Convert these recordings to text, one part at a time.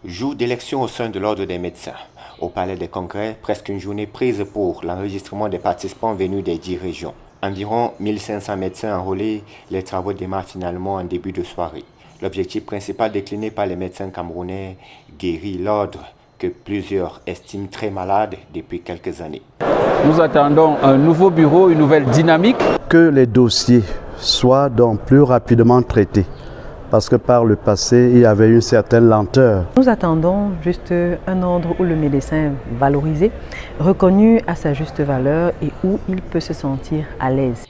Jour d'élection au sein de l'Ordre des médecins. Au Palais des Congrès, presque une journée prise pour l'enregistrement des participants venus des 10 régions. Environ 1500 médecins enrôlés, les travaux démarrent finalement en début de soirée. L'objectif principal décliné par les médecins camerounais, guérir l'ordre que plusieurs estiment très malade depuis quelques années. Nous attendons un nouveau bureau, une nouvelle dynamique. Que les dossiers soient donc plus rapidement traités. Parce que par le passé, il y avait une certaine lenteur. Nous attendons juste un ordre où le médecin est valorisé, reconnu à sa juste valeur et où il peut se sentir à l'aise.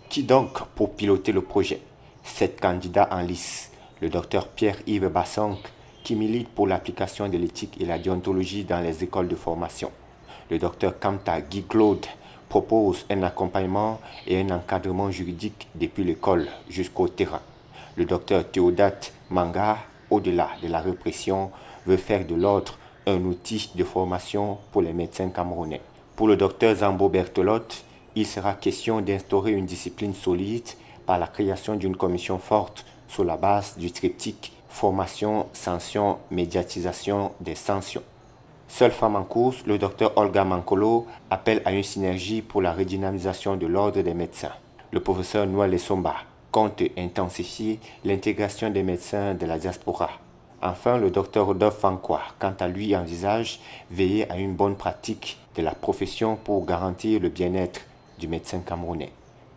Qui donc pour piloter le projet? 7 candidats en lice. Le docteur Pierre-Yves Bassonk, qui milite pour l'application de l'éthique et la déontologie dans les écoles de formation. Le docteur Kamta Guy-Claude propose un accompagnement et un encadrement juridique depuis l'école jusqu'au terrain. Le docteur Théodate Manga, au-delà de la répression, veut faire de l'ordre un outil de formation pour les médecins camerounais. Pour le docteur Zambo Bertolotte, il sera question d'instaurer une discipline solide par la création d'une commission forte sur la base du triptyque formation, sanction, médiatisation des sanctions. Seule femme en course, le docteur Olga Mankolo appelle à une synergie pour la redynamisation de l'ordre des médecins. Le professeur Noël Essomba compte intensifier l'intégration des médecins de la diaspora. Enfin, le docteur Rodolphe Fankwa, quant à lui, envisage veiller à une bonne pratique de la profession pour garantir le bien-être du médecin camerounais.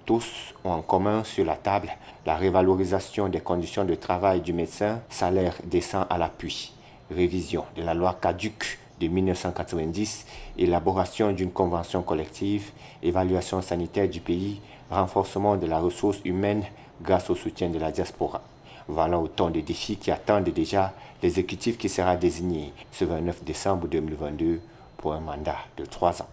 Tous ont en commun sur la table la révalorisation des conditions de travail du médecin, salaire décent à l'appui, révision de la loi caduque de 1990, élaboration d'une convention collective, évaluation sanitaire du pays, renforcement de la ressource humaine grâce au soutien de la diaspora. Voilà autant de défis qui attendent déjà l'exécutif qui sera désigné ce 29 décembre 2022 pour un mandat de 3 ans.